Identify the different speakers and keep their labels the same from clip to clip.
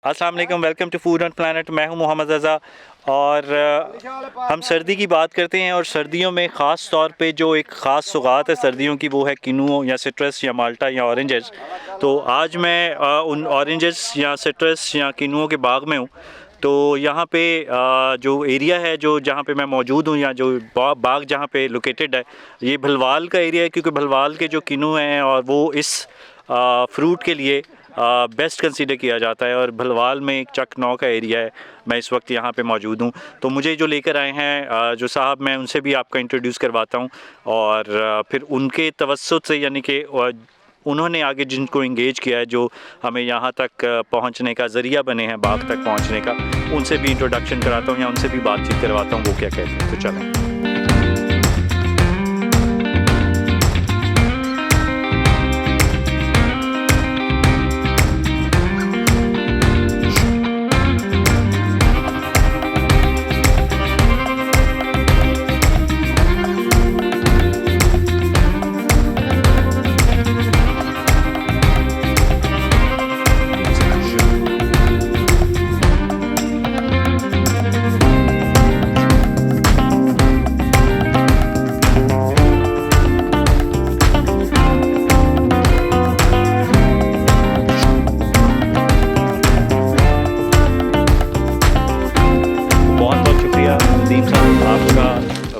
Speaker 1: अस्सलाम वालेकुम, welcome to food and planet. मैं हूं मोहम्मद रज़ा और हम सर्दी की बात करते हैं और सर्दियों में ख़ास तौर पे जो एक ख़ास सौगात है सर्दियों की वो है किनुओ या सिट्रस या माल्टा या ऑरेंजेस। तो आज मैं उन ऑरेंजेस या सिट्रस या किनुओ के बाग में हूँ। तो यहाँ पे जो एरिया है जो जहाँ पे मैं मौजूद हूँ या जो बाग जहाँ पे लोकेटेड है ये भलवाल का एरिया है, क्योंकि भलवाल के जो किनु हैं और वो इस फ्रूट के लिए बेस्ट कंसीडर किया जाता है। और भलवाल में एक चक 9 का एरिया है, मैं इस वक्त यहाँ पे मौजूद हूँ। तो मुझे जो लेकर आए हैं जो साहब, मैं उनसे भी आपका इंट्रोड्यूस करवाता हूँ और फिर उनके तवज्जुद से यानी कि उन्होंने आगे जिनको इंगेज किया है, जो हमें यहाँ तक पहुँचने का ज़रिया बने हैं, बाग तक पहुँचने का, उनसे भी इंट्रोडक्शन कराता हूँ या उनसे भी बातचीत करवाता हूँ वो क्या कहते हैं। तो चलें।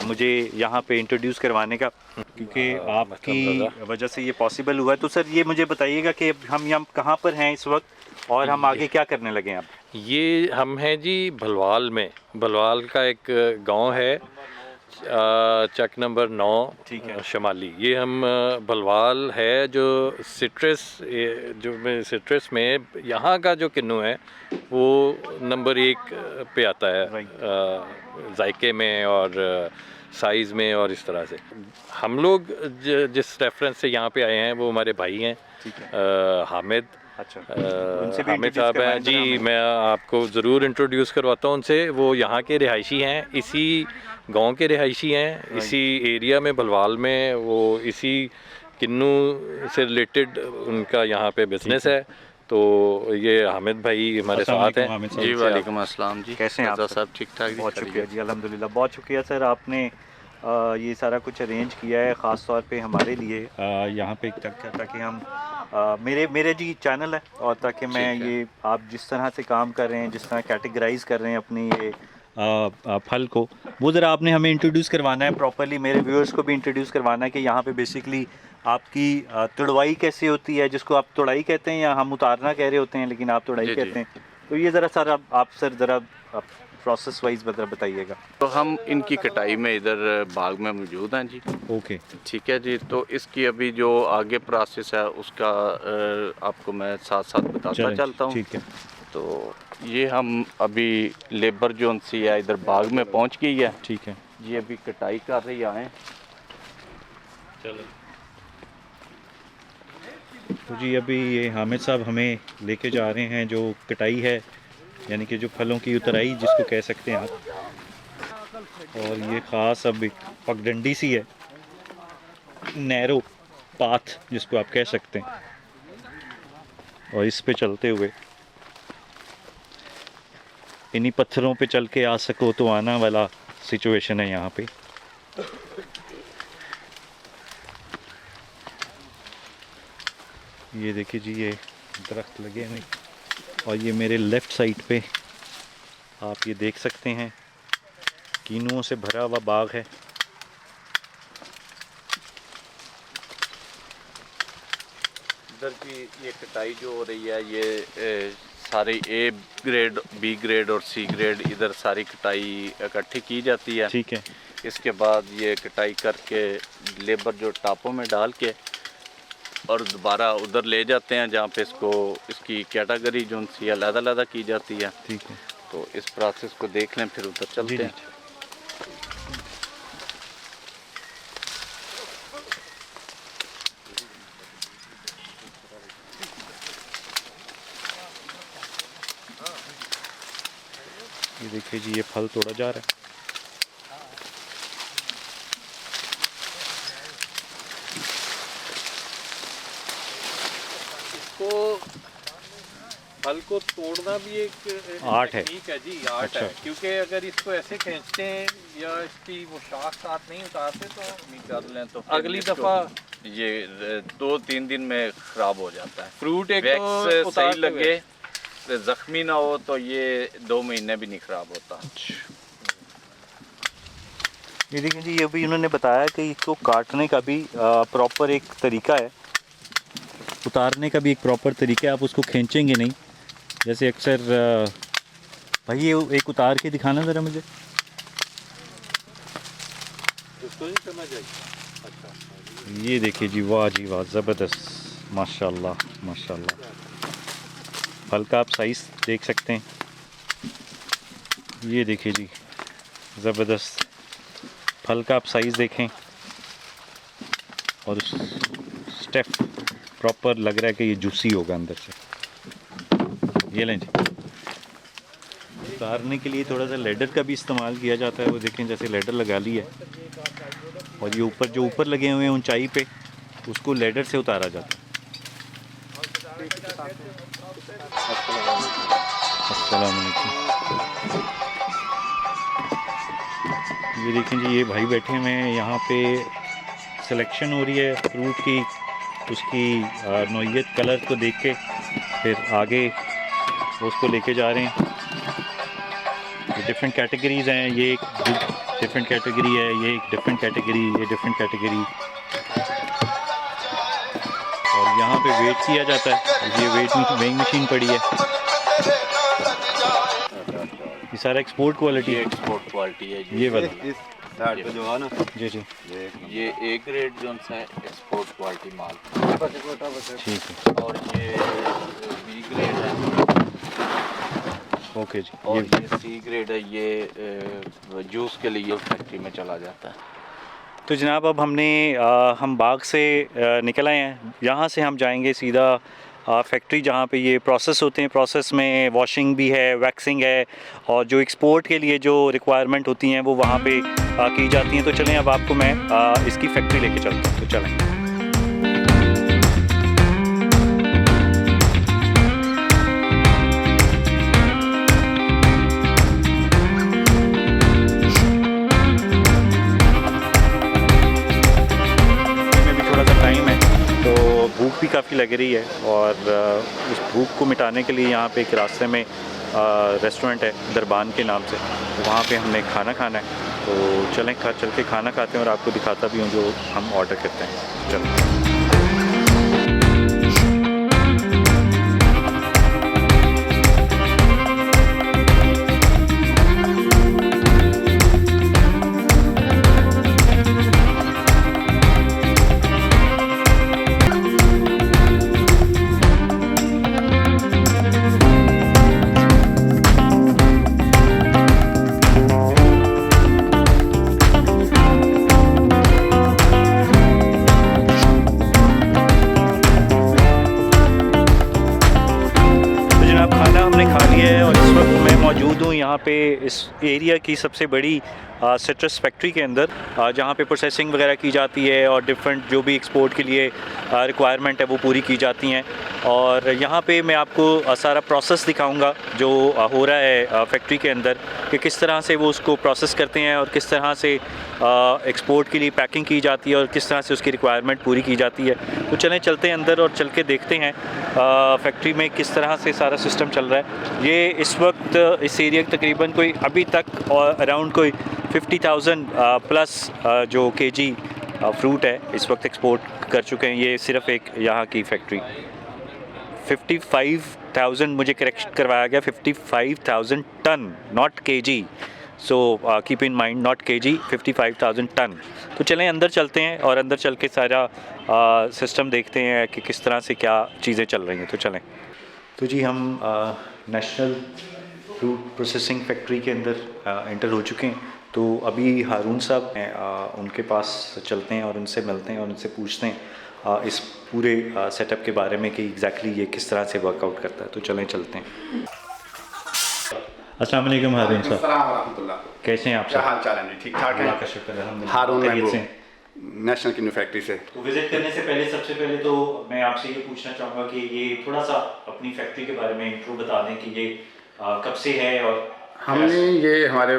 Speaker 1: मुझे यहाँ पे इंट्रोड्यूस करवाने का, क्योंकि आपकी वजह से ये पॉसिबल हुआ है। तो सर ये मुझे बताइएगा कि हम यहाँ कहाँ पर हैं इस वक्त और हम आगे क्या करने लगे हैं अब?
Speaker 2: ये हम हैं जी भलवाल में। भलवाल का एक गांव है चक नंबर 9,
Speaker 1: ठीक है।
Speaker 2: शमाली। ये हम भलवाल है जो सिट्रस में यहाँ का जो किन्नू है वो नंबर 1 पे आता है जायके में और साइज़ में और इस तरह से। हम लोग जिस रेफरेंस से यहाँ पे आए हैं वो हमारे भाई हैं, हामिद।
Speaker 1: अच्छा,
Speaker 2: हामिद साहब हैं जी। मैं आपको ज़रूर इंट्रोड्यूस करवाता हूँ उनसे। वो यहाँ के रिहायशी हैं, इसी गांव के रिहायशी हैं, इसी एरिया में भलवाल में। वो इसी किन्नू से रिलेटेड उनका यहाँ पे बिजनेस है। तो ये हामिद भाई हमारे साथ हैं
Speaker 3: जी। वालेकुम अस्सलाम जी,
Speaker 1: कैसे हैं आप
Speaker 3: सब? ठीक ठाक।
Speaker 1: बहुत शुक्रिया जी, अल्हम्दुलिल्लाह। बहुत शुक्रिया सर, आपने ये सारा कुछ अरेंज किया है ख़ास तौर पे हमारे लिए यहाँ पे ताकि हम मेरे जी चैनल है और ताकि मैं ये आप जिस तरह से काम कर रहे हैं, जिस तरह कैटेगराइज कर रहे हैं अपनी ये फल को, वो ज़रा आपने हमें इंट्रोड्यूस करवाना है प्रॉपर्ली। मेरे व्यूअर्स को भी इंट्रोड्यूस करवाना है कि यहाँ पे बेसिकली आपकी तुड़वाई कैसे होती है, जिसको आप तुड़ाई कहते हैं या हम उतारना कह रहे होते हैं, लेकिन आप तुड़ाई कहते हैं। तो ये ज़रा सर आप सर ज़रा प्रोसेस वाइज बताइएगा।
Speaker 3: तो हम इनकी कटाई में इधर बाग में मौजूद हैं जी।
Speaker 1: ओके,
Speaker 3: ठीक है जी। तो इसकी अभी जो आगे प्रोसेस है उसका आपको मैं साथ साथ बताता चलता हूँ।
Speaker 1: ठीक है।
Speaker 3: तो ये हम अभी लेबर जो उनसी है इधर बाग में पहुँच गई है।
Speaker 1: ठीक है।
Speaker 3: ये अभी कटाई कर रही है।
Speaker 2: चलो
Speaker 1: तो जी अभी ये हामिद साहब हमें लेके जा रहे हैं जो कटाई है, यानी कि जो फलों की उतराई जिसको कह सकते हैं आप। और ये ख़ास अब एक पगडंडी सी है, नैरो पाथ जिसको आप कह सकते हैं, और इस पे चलते हुए इन्हीं पत्थरों पे चल के आ सको तो आना वाला सिचुएशन है यहाँ पे। ये देखिए जी, ये दरख्त लगे हुए और ये मेरे लेफ़्ट साइड पे आप ये देख सकते हैं कीनुओं से भरा हुआ बाग है।
Speaker 3: इधर की ये कटाई जो हो रही है ये सारी A ग्रेड, B ग्रेड और C ग्रेड इधर सारी कटाई इकट्ठी की जाती है।
Speaker 1: ठीक है।
Speaker 3: इसके बाद ये कटाई करके लेबर जो टापों में डाल के और दोबारा उधर ले जाते हैं जहाँ पे इसकी कैटेगरी जो सी अलग-अलग की जाती है।
Speaker 1: ठीक है।
Speaker 3: तो इस प्रोसेस को देख लें, फिर उधर चलते हैं।
Speaker 1: ये देखिए जी, ये फल तोड़ा जा रहा है।
Speaker 3: इसको
Speaker 2: फल को तोड़ना भी एक
Speaker 1: आर्ट है।
Speaker 2: टेक्निक है जी, आर्ट
Speaker 1: अच्छा।
Speaker 2: है, क्योंकि अगर इसको ऐसे खींचते हैं या इसकी वो शाख साथ नहीं उतारते तो
Speaker 3: निकाल लें तो
Speaker 2: अगली दफा
Speaker 3: ये 2-3 दिन में खराब हो जाता है।
Speaker 2: फ्रूट एक
Speaker 3: वैक्स
Speaker 2: तो
Speaker 3: सही
Speaker 2: उतारते
Speaker 3: लगे,
Speaker 2: हुए।
Speaker 3: जख्मी ना हो तो ये 2 महीने भी नहीं खराब होता।
Speaker 1: ये देखिए जी, ये भी उन्होंने बताया कि इसको काटने का भी प्रॉपर एक तरीका है, उतारने का भी एक प्रॉपर तरीका है। आप उसको खींचेंगे नहीं, जैसे अक्सर भाई ये एक उतार के दिखाना ज़रा मुझे।
Speaker 2: उसको नहीं करना चाहिए। अच्छा,
Speaker 1: ये देखिए जी, वाह जी वाह, ज़बरदस्त, माशाल्लाह माशाल्लाह। फल का आप साइज़ देख सकते हैं, ये देखिए जी, ज़बरदस्त फल का आप साइज़ देखें, और स्टेप प्रॉपर लग रहा है कि ये जूसी होगा अंदर से। ये लें जी, उतारने के लिए थोड़ा सा लेडर का भी इस्तेमाल किया जाता है। वो देखें जैसे लेडर लगा ली है, और ये ऊपर जो ऊपर लगे हुए हैं ऊंचाई पे, उसको लेडर से उतारा जाता है। अस्सलाम वालेकुम। ये देखें जी, ये भाई बैठे हुए हैं यहाँ पे, सिलेक्शन हो रही है फ्रूट की, उसकी नौइयत कलर को देख के फिर आगे वो उसको लेके जा रहे हैं। ये डिफरेंट कैटेगरीज़ हैं, ये एक डिफरेंट कैटेगरी है, ये एक डिफरेंट कैटेगरी, ये डिफरेंट कैटेगरी, और यहाँ पे वेट किया जाता है। ये वेइंग मशीन पड़ी है, ये सारा एक्सपोर्ट क्वालिटी
Speaker 3: ये
Speaker 1: है।
Speaker 3: एक्सपोर्ट क्वालिटी है जी।
Speaker 1: ये वाला
Speaker 4: इस साइड पे जो है ना,
Speaker 1: जी जी,
Speaker 3: ये ए ग्रेड जो है एक्सपोर्ट क्वालिटी माल,
Speaker 1: ठीक है,
Speaker 3: और ये बी ग्रेड है,
Speaker 1: ओके जी।
Speaker 3: और ये सी ग्रेड है, ये जूस के लिए फैक्ट्री में चला जाता है।
Speaker 1: तो जनाब अब हम बाग से निकल आए हैं, यहाँ से हम जाएंगे सीधा फैक्ट्री जहाँ पे ये प्रोसेस होते हैं। प्रोसेस में वॉशिंग भी है, वैक्सिंग है, और जो एक्सपोर्ट के लिए जो रिक्वायरमेंट होती हैं वो वहाँ पे की जाती हैं। तो चलें अब आपको मैं इसकी फैक्ट्री लेके चलता हूँ, तो चलें। भूख भी काफ़ी लग रही है, और उस भूख को मिटाने के लिए यहाँ पे एक रास्ते में रेस्टोरेंट है दरबान के नाम से, तो वहाँ पे हमने खाना खाना है। तो चलें चल के खाना खाते हैं, और आपको दिखाता भी हूँ जो हम ऑर्डर करते हैं। चलें। मौजूद हूँ यहाँ पे इस एरिया की सबसे बड़ी सिट्रस फैक्ट्री के अंदर, जहाँ पे प्रोसेसिंग वगैरह की जाती है, और डिफरेंट जो भी एक्सपोर्ट के लिए रिक्वायरमेंट है वो पूरी की जाती हैं। और यहाँ पे मैं आपको सारा प्रोसेस दिखाऊंगा जो हो रहा है फैक्ट्री के अंदर, कि किस तरह से वो उसको प्रोसेस करते हैं, और किस तरह से एक्सपोर्ट के लिए पैकिंग की जाती है, और किस तरह से उसकी रिक्वायरमेंट पूरी की जाती है। तो चलते हैं अंदर और चल के देखते हैं फैक्ट्री में किस तरह से सारा सिस्टम चल रहा है। ये इस वक्त इस एरिया तकरीबन कोई अभी तक अराउंड कोई 50,000 प्लस जो केजी फ्रूट है इस वक्त एक्सपोर्ट कर चुके हैं। ये सिर्फ एक यहाँ की फैक्ट्री। 55,000 मुझे करेक्ट करवाया गया, 55,000 ton, not KG. So keep in mind, not KG, 55,000 ton. तो चलें अंदर चलते हैं, और अंदर चल के सारा सिस्टम देखते हैं कि किस तरह से क्या चीज़ें चल रही हैं। तो चलें। तो जी हम नेशनल फ्रूट प्रोसेसिंग फैक्ट्री के अंदर एंटर हो चुके हैं। तो अभी हारून साहब हैं, उनके पास चलते हैं और उनसे मिलते हैं और उनसे पूछते हैं इस पूरे सेटअप के बारे में कि एग्जैक्टली ये किस तरह से वर्कआउट करता है। तो चलते हैं। अस्सलाम वालेकुम हारून साहब, कैसे हैं आप?
Speaker 4: क्या हाल चाल है? ठीक ठाक है,
Speaker 1: अल्लाह का शुक्र है, अल्हम्दुलिल्लाह।
Speaker 4: हारून
Speaker 1: खैरियत
Speaker 4: महबूब,
Speaker 1: से?
Speaker 4: नेशनल किन्नू फैक्ट्री से।
Speaker 1: तो विज़िट करने से पहले सबसे पहले तो मैं आपसे ये पूछना चाहूँगा कि ये थोड़ा सा अपनी फैक्ट्री के बारे में इंट्रो बता दें कि ये कब से है और
Speaker 4: हमने ये हमारे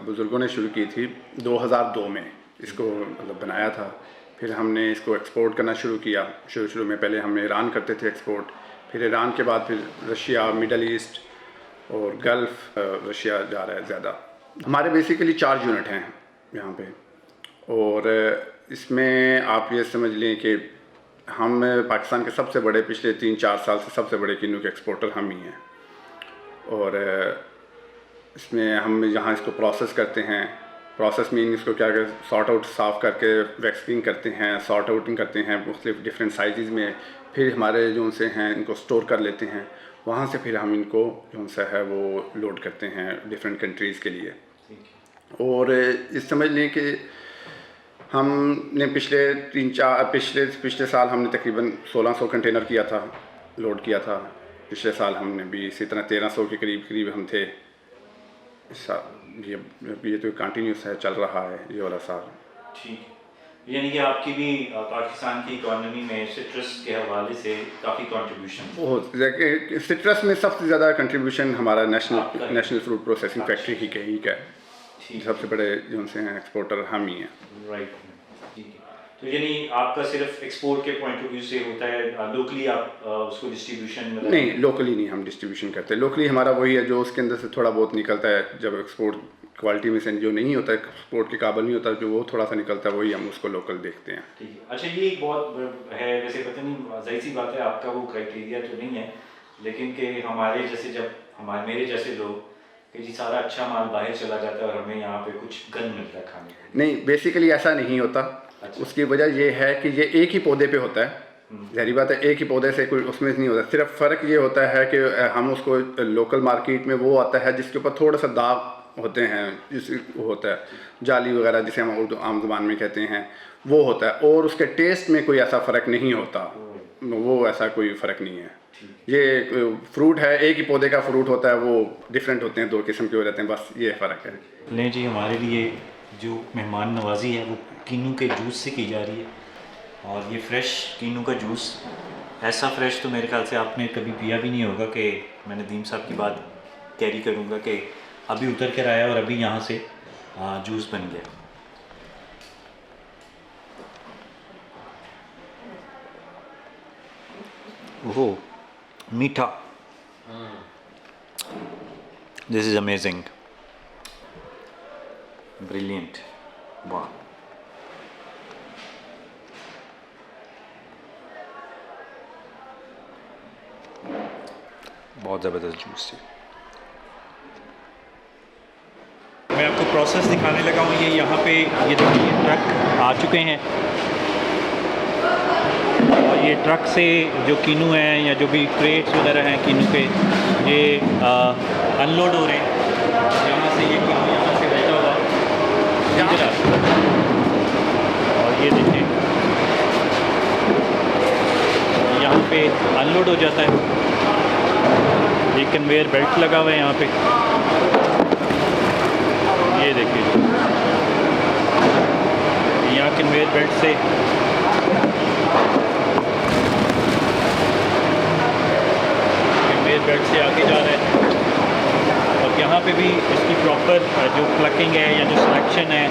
Speaker 4: बुज़ुर्गों ने शुरू की थी 2002 में, इसको मतलब बनाया था। फिर हमने इसको एक्सपोर्ट करना शुरू किया। शुरू में पहले हम ईरान करते थे एक्सपोर्ट, फिर ईरान के बाद फिर रशिया, मिडल ईस्ट और गल्फ़, रशिया जा रहा है ज़्यादा। हमारे बेसिकली 4 यूनिट हैं यहाँ पे, और इसमें आप ये समझ लें कि हम पाकिस्तान के सबसे बड़े, पिछले 3-4 साल से सबसे बड़े किन्नू के एक्सपोर्टर हम ही हैं। और इसमें हम यहाँ इसको प्रोसेस करते हैं। प्रोसेस मीन इसको क्या कहते हैं, सॉर्ट आउट, साफ़ करके वैक्सिंग करते हैं, सॉर्ट आउटिंग करते हैं मुख्तलिफ डिफरेंट साइज़ में। फिर हमारे जो से हैं इनको स्टोर कर लेते हैं, वहाँ से फिर हम इनको जो सा है वो लोड करते हैं डिफरेंट कंट्रीज़ के लिए। और इस समझ लें कि हमने पिछले साल हमने तकरीबन 1600 कंटेनर किया था, लोड किया था। पिछले साल हमने भी इसी तरह 1300 के करीब हम थे। ये तो कंटिन्यूस है, चल रहा है ये वाला साल।
Speaker 1: ठीक है, यानी कि आपकी भी पाकिस्तान की इकॉनमी में सिट्रस के हवाले से काफ़ी कंट्रीब्यूशन
Speaker 4: बहुत। सिट्रस में सबसे ज़्यादा कंट्रीब्यूशन हमारा नेशनल फ्रूट प्रोसेसिंग फैक्ट्री ही का है। सबसे बड़े जो से हैं एक्सपोर्टर हम ही हैं।
Speaker 1: राइट, ठीक है। तो यानी आपका सिर्फ एक्सपोर्ट के पॉइंट ऑफ व्यू से होता है, लोकली आप उसको डिस्ट्रीब्यूशन में
Speaker 4: नहीं, लोकली नहीं हम डिस्ट्रीब्यूशन करते। लोकली हमारा वही है जो उसके अंदर से थोड़ा बहुत निकलता है, जब एक्सपोर्ट क्वालिटी में से जो नहीं होता है, एक्सपोर्ट के काबिल नहीं होता, जो वो थोड़ा सा निकलता है, वही हम उसको लोकल देखते हैं।
Speaker 1: ठीक है। अच्छा, ये एक बहुत है, वैसे पता नहीं जाहिर सी बात है आपका वो क्राइटेरिया तो नहीं है, लेकिन कि हमारे जैसे मेरे जैसे लोग कि जी सारा अच्छा माल बाहर चला जाता है और हमें यहाँ पे कुछ गंद मिलता है खाने को।
Speaker 4: नहीं, बेसिकली ऐसा नहीं होता।
Speaker 1: अच्छा।
Speaker 4: उसकी वजह ये है कि ये एक ही पौधे पे होता है। ज़ाहिर बात है, एक ही पौधे से कोई उसमें नहीं होता। सिर्फ फ़र्क ये होता है कि हम उसको लोकल मार्केट में वो आता है जिसके ऊपर थोड़ा सा दाग होते हैं, वो होता है जाली वगैरह, जिसे हम उर्दू आम ज़ुबान में कहते हैं, वो होता है। और उसके टेस्ट में कोई ऐसा फ़र्क नहीं होता, वो ऐसा कोई फ़र्क नहीं है। ये फ्रूट है, एक ही पौधे का फ्रूट होता है, वो डिफरेंट होते हैं, 2 किस्म के हो जाते हैं, बस ये फ़र्क है।
Speaker 1: ले जी, हमारे लिए जो मेहमान नवाजी है वो किन्नू के जूस से की जा रही है, और ये फ्रेश किन्नू का जूस, ऐसा फ्रेश तो मेरे ख्याल से आपने कभी पिया भी नहीं होगा कि मैंने दीम साहब की बात कैरी करूँगा कि अभी उतर कर आया और अभी यहाँ से जूस बन गया। ओह, मीठा, दिस इज़ अमेजिंग, ब्रिलियंट, वाह। बहुत ज़बरदस्त जूस है। मैं आपको प्रोसेस दिखाने लगा हूँ। ये यहाँ पे ये देखिए, ये ट्रक आ चुके हैं और ये ट्रक से जो किन्नू हैं या जो भी क्रेट्स वगैरह हैं किन्नू के, ये अनलोड हो रहे हैं। यहाँ से ये किन्नू यहाँ से बैठा हुआ और ये देखिए यहाँ पे अनलोड हो जाता है। ये कन्वेयर बेल्ट लगा हुआ है यहाँ पे, ये देखिए यहाँ कन्वेयर बेल्ट से आगे जा रहा है। और यहाँ पे भी इसकी प्रॉपर जो प्लकिंग है या जो सिलेक्शन है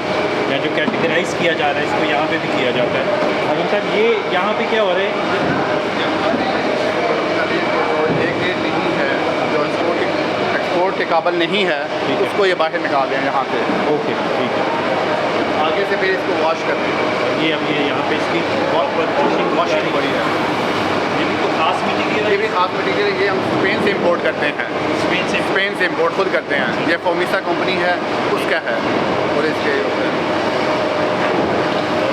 Speaker 1: या जो कैटेगराइज किया जा रहा है, इसको यहाँ पे भी किया जाता है। अभी सर ये यहाँ पे क्या हो रहा है?
Speaker 4: एक्सपोर्ट के काबिल नहीं है, उसको ये बाहर निकाल दें यहाँ से।
Speaker 1: ओके, ठीक है।
Speaker 4: आगे से फिर इसको वॉश कर दें।
Speaker 1: ये अब ये यहाँ पे इसकी
Speaker 4: वॉशिंग बड़ी है।
Speaker 1: ये भी तो खास मटीरियल है।
Speaker 4: ये भी खास मटीरियल, ये हम स्पेन से इंपोर्ट करते हैं।
Speaker 1: स्पेन से
Speaker 4: इंपोर्ट खुद करते हैं। ये फोमिसा कंपनी है, उसका है। और इसके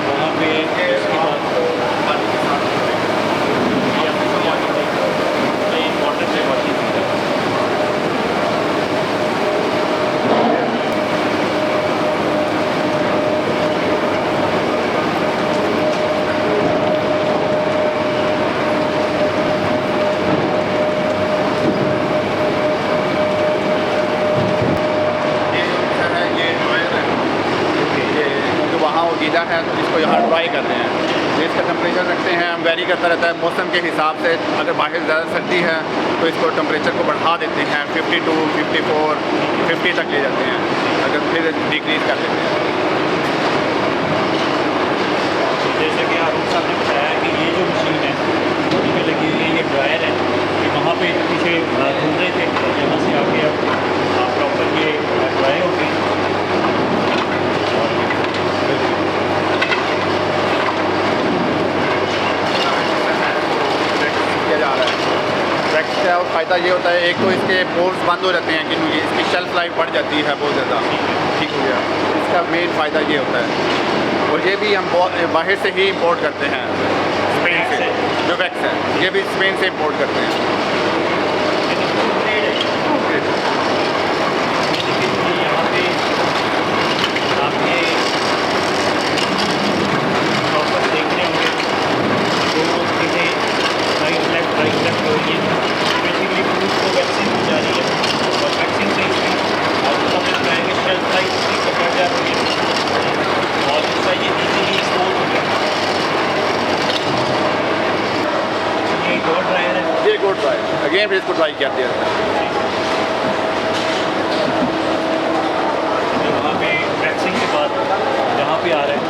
Speaker 1: वहाँ पे इसके बाद वाटर से वॉशिंग की जाती है।
Speaker 4: वैरी करता रहता है मौसम के हिसाब से। अगर बाहर ज़्यादा सर्दी है तो इसको टेम्परेचर को बढ़ा देते हैं 52, 54, 50 तक ले जाते हैं, अगर फिर डिक्रीज़ कर देते हैं।
Speaker 1: जैसे कि आप साहब ने बताया कि ये जो मशीन है बॉडी में लगी हुई है, ये ड्रायर है, कि वहाँ पे पीछे घूम रहे थे, यहाँ से आके अब प्रॉपर ये ड्राई हो गई।
Speaker 4: किया जा रहा है वैक्स का फ़ायदा ये होता है, एक तो इसके पोर्स बंद हो जाते हैं क्योंकि इसकी शेल्फ लाइफ बढ़ जाती है बहुत ज़्यादा, ठीक हो गया, इसका मेन फ़ायदा ये होता है। और ये भी हम बाहर से ही इंपोर्ट करते हैं, स्पेन से, जो वैक्स है ये भी स्पेन से इंपोर्ट करते हैं।
Speaker 1: यहाँ पे आपके प्रॉपर देख रहे होंगे दो चीज़ें राइट लेफ्ट हो रही है। बेसिकली फ्रूट को वैक्सीन दी जा रही है और वैक्सीन से इसकी आप समझ पाएंगे शेल्फ लाइफ इसकी बढ़ जाती है और इसका ये इजीली स्टोर हो गया। ये गोड ड्रायर है,
Speaker 4: ये गुड ड्राई अगेन फिर इसको ड्राई किया जाता है।
Speaker 1: वहाँ पे वैक्सीन के बाद यहाँ पे आ रहा है।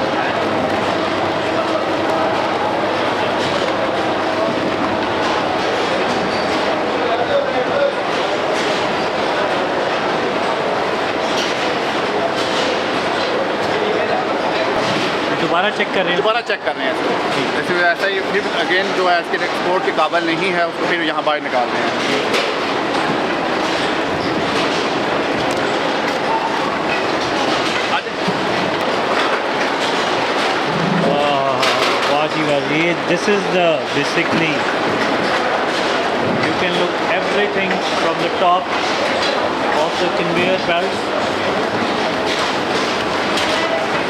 Speaker 1: दोबारा चेक कर रहे हैं,
Speaker 4: दोबारा चेक कर रहे हैं इसको, जैसे ऐसा ही फिर अगेन जो है इसके एक्सपोर्ट के काबिल नहीं है उसको फिर यहाँ बाहर निकाल रहे हैं।
Speaker 1: वाह जी वाह, ये this is the basically you can look everything from the top of the conveyor belt,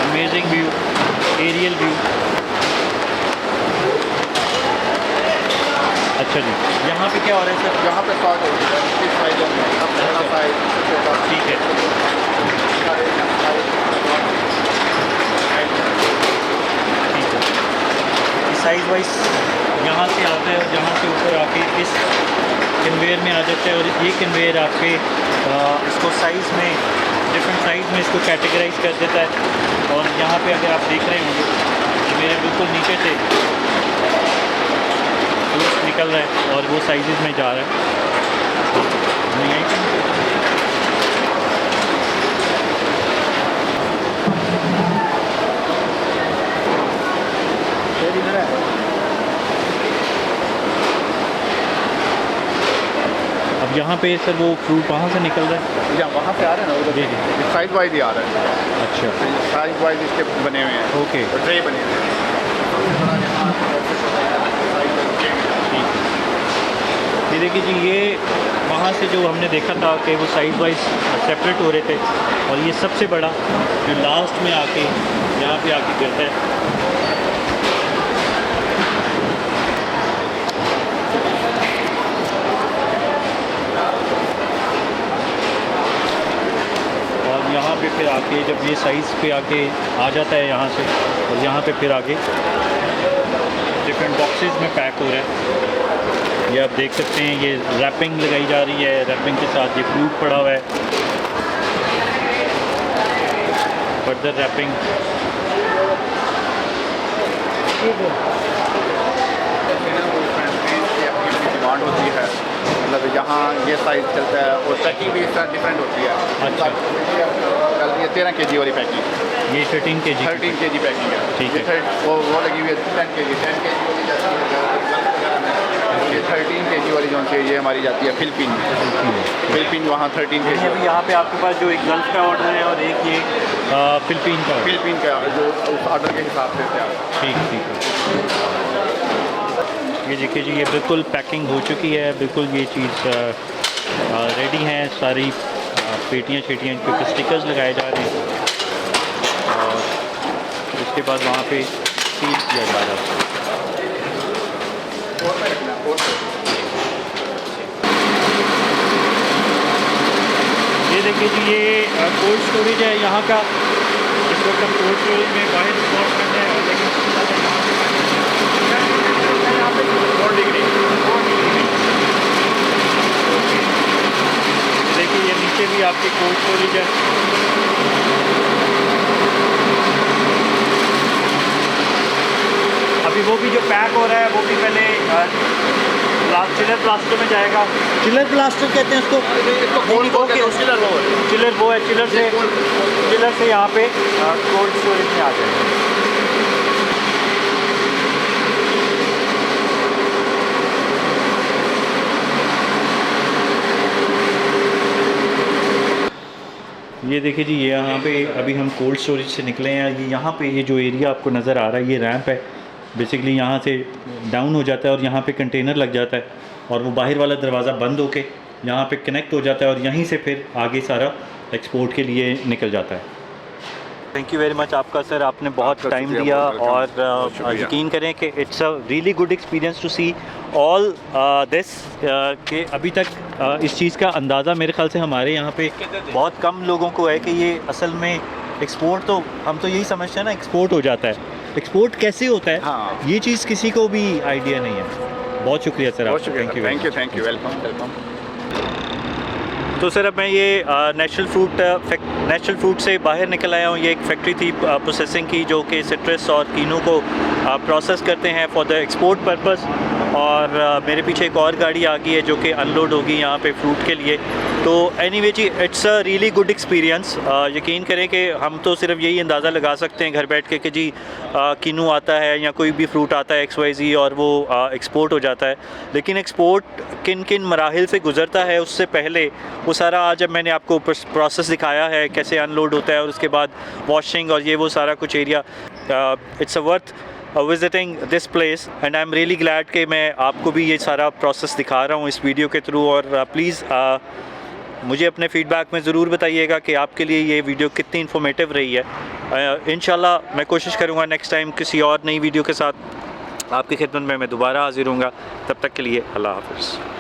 Speaker 1: amazing view, aerial view. अच्छा जी, यहाँ पे क्या हो रहा है सर?
Speaker 4: यहाँ पे साइज हो रही है, इस साइज़ों में सबसे बड़ा साइज,
Speaker 1: ठीक है, ठीक है। साइज़ वाइज यहाँ से आता है और यहाँ से ऊपर आके इस कन्वेयर में आ जाता है और ये कन्वेयर आपके इसको साइज़ में डिफरेंट साइज़ में इसको कैटेगराइज कर देता है। और यहाँ पे अगर आप देख रहे होंगे कि मेरे बिल्कुल नीचे से जूस निकल रहा है और वो साइज़ में जा रहा है। अब यहाँ पे सर वो फ्रूट वहाँ से निकल रहा है,
Speaker 4: या वहाँ से आ रहे हैं ना उधर,
Speaker 1: जी जी,
Speaker 4: साइज वाइज ही आ रहा है,
Speaker 1: अच्छा
Speaker 4: साइज वाइज इसके बने हुए हैं,
Speaker 1: ओके,
Speaker 4: ट्रे बने हुए हैं।
Speaker 1: ये देखिए जी, ये वहाँ से जो हमने देखा था कि वो साइज वाइज सेपरेट हो रहे थे और ये सबसे बड़ा जो लास्ट में आके यहाँ पे आके गिरता है। और यहाँ पे फिर आके जब ये साइज़ पे आके आ जाता है यहाँ से, और यहाँ पे फिर आगे डिफरेंट बॉक्सेस में पैक हो रहा है। ये आप देख सकते हैं, ये रैपिंग लगाई जा रही है, रैपिंग के साथ ये फ्रूट पड़ा हुआ है, फर्दर रैपिंग।
Speaker 4: डिमांड होती है, मतलब यहाँ ये साइज़ चलता है और पैकिंग भी इस तरह डिफरेंट होती है।
Speaker 1: अच्छा,
Speaker 4: ये 13 kg वाली पैकिंग,
Speaker 1: ये 13 kg,
Speaker 4: 13 kg पैकिंग है,
Speaker 1: ठीक है।
Speaker 4: वो लगी हुई है 10 kg वाली जाती है, ये 13 kg वाली जो है ये हमारी जाती है फिलिपीन में, फिलिपीन वहाँ 13 kg।
Speaker 1: अभी यहाँ पे आपके पास जो एक गल्फ का ऑर्डर है और एक ये फिलिपीन का,
Speaker 4: फिलिपीन का जो उस ऑर्डर के हिसाब से तैयार।
Speaker 1: ठीक ठीक है। ये देखिए जी, ये बिल्कुल पैकिंग हो चुकी है, बिल्कुल ये चीज़ रेडी है, सारी पेटियाँ शेटियाँ, इनके ऊपर स्टिकर्स लगाए जा रहे हैं और उसके बाद वहाँ पे सील किया जा रहा है। ये देखिए जी, ये कोल्ड स्टोरेज है यहाँ का, इस वक्त हम कोल्ड स्टोरेज में बाहर स्टोर करते हैं, लेकिन आपकी कोल्ड स्टोरेज है। अभी वो भी जो पैक हो रहा है वो भी पहले चिलर ब्लास्टर में जाएगा। चिलर ब्लास्टर कहते हैं उसको। चिलर वो है, चिलर से यहाँ पे कोल्ड स्टोरेज में आ जाएगा। ये देखिए जी, ये यहाँ पे अभी हम कोल्ड स्टोरेज से निकले हैं। ये यहाँ पे ये जो एरिया आपको नज़र आ रहा है, ये रैंप है। बेसिकली यहाँ से डाउन हो जाता है और यहाँ पे कंटेनर लग जाता है और वो बाहर वाला दरवाज़ा बंद होके यहाँ पे कनेक्ट हो जाता है और यहीं से फिर आगे सारा एक्सपोर्ट के लिए निकल जाता है। थैंक यू वेरी मच आपका सर, आपने बहुत टाइम दिया और यकीन करें कि it's a really good experience to see all this कि अभी तक इस चीज़ का अंदाज़ा मेरे ख्याल से हमारे यहाँ पे बहुत कम लोगों को है कि ये असल में एक्सपोर्ट, तो हम तो यही समझते हैं ना एक्सपोर्ट हो जाता है, एक्सपोर्ट कैसे होता है
Speaker 4: हाँ।
Speaker 1: ये चीज़ किसी को भी आइडिया नहीं है। बहुत शुक्रिया सर,
Speaker 4: बहुत शुक्रिया,
Speaker 1: थैंक
Speaker 4: थैंक यू, वेलकम।
Speaker 1: तो सर अब मैं ये नेचुरल फ्रूट से बाहर निकल आया हूँ। ये एक फैक्ट्री थी प्रोसेसिंग की जो कि सिट्रस और कीनू को प्रोसेस करते हैं फॉर द एक्सपोर्ट पर्पस। और मेरे पीछे एक और गाड़ी आ गई है जो कि अनलोड होगी यहाँ पे फ्रूट के लिए। तो एनीवे जी, it's a really good experience. यकीन करें कि हम तो सिर्फ यही अंदाज़ा लगा सकते हैं घर बैठ के कि जी कीनू आता है या कोई भी फ्रूट आता है XYZ और वो एक्सपोर्ट हो जाता है, लेकिन एक्सपोर्ट किन किन मराहिल से गुज़रता है उससे पहले वो सारा आज अब मैंने आपको प्रोसेस दिखाया है, कैसे अनलोड होता है और उसके बाद वॉशिंग और ये वो सारा कुछ area. It's a worth visiting this place and I am really glad कि मैं आपको भी ये सारा प्रोसेस दिखा रहा हूँ इस वीडियो के थ्रू। और प्लीज़ मुझे अपने फ़ीडबैक में ज़रूर बताइएगा कि आपके लिए ये वीडियो कितनी इन्फॉर्मेटिव रही है। इंशाल्लाह मैं कोशिश करूँगा नेक्स्ट टाइम किसी और नई वीडियो के साथ आपकी खिदमत में मैं दोबारा हाज़िर हूँगा। तब तक के लिए अल्लाह हाफ़िज़।